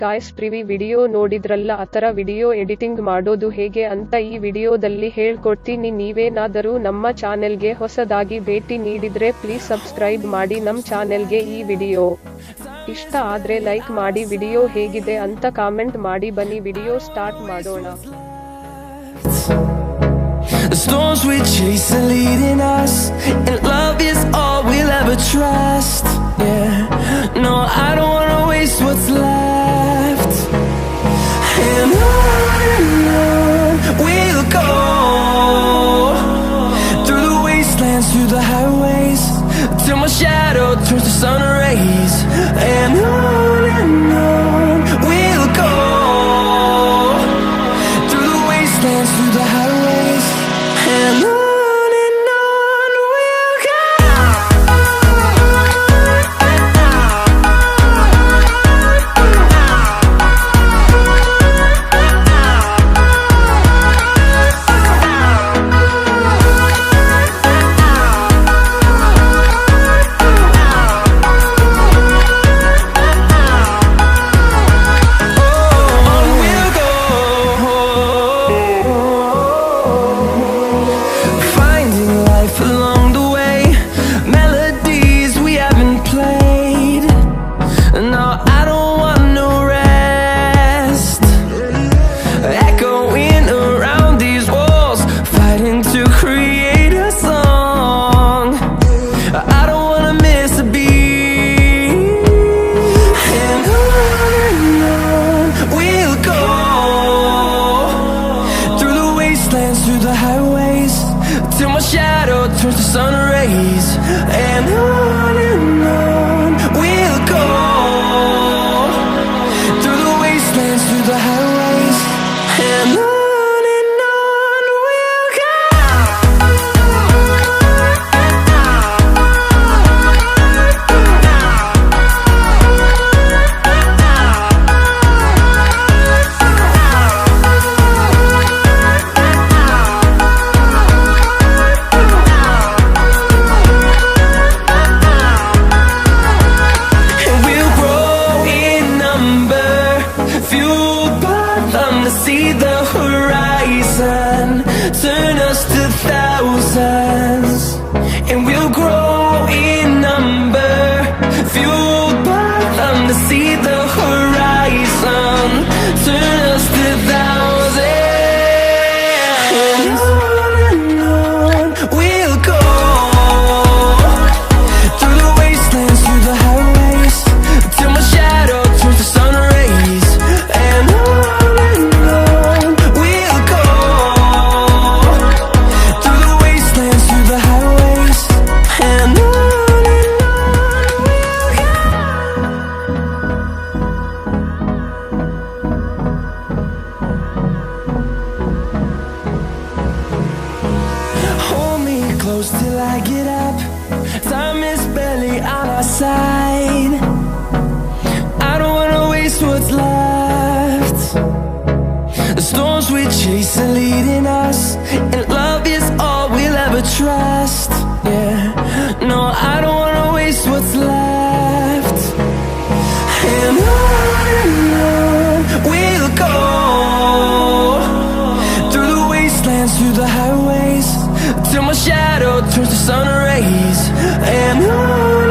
Guys privy video ನೋಡಿದ್ರಲ್ಲ ಆತರ video editing ಮಾಡೋದು ಹೇಗೆ ಅಂತ ಈ ವಿಡಿಯೋದಲ್ಲಿ ಹೇಳ್ಕೊಡ್ತೀನಿ. ನೀವೇನಾದರೂ ನಮ್ಮ ಚಾನೆಲ್ಗೆ ಹೊಸದಾಗಿ ಭೇಟಿ ನೀಡಿದ್ರೆ ಪ್ಲೀಸ್ ಸಬ್ಸ್ಕ್ರೈಬ್ ಮಾಡಿ ನಮ್ ಚಾನೆಲ್ಗೆ. ಈ ವಿಡಿಯೋ ಇಷ್ಟ ಆದ್ರೆ ಲೈಕ್ ಮಾಡಿ, ವಿಡಿಯೋ ಹೇಗಿದೆ ಅಂತ ಕಾಮೆಂಟ್ ಮಾಡಿ. ಬನ್ನಿ ವಿಡಿಯೋ ಸ್ಟಾರ್ಟ್ ಮಾಡೋಣ. The storms we chase are leading us, and love is all we'll ever trust. Yeah, no, I don't wanna waste what's left. And on we'll go, through the wastelands, through the highways, till my shadow turns to sun rays. And on we'll go, through the wastelands, through the highways, and on we'll go. Through the highways, till my shadow turns to sun rays. And on we'll go, through the wastelands, through the highways, and on we'll go. See the horizon, turn us to thousands, and we'll grow in number, fueled by them. To see the horizon, turn us to thousands, and on we'll go, through the wastelands, through the highways, till my shadow turns to sun rays. And close till I get up, time is barely on our side. I don't wanna waste what's left. The storms we chase are leading us, and love is all we'll ever trust. Yeah, no, I don't wanna waste what's left. And on we'll go, through the wastelands, through the highways, till my shadow turns to sun rays. And on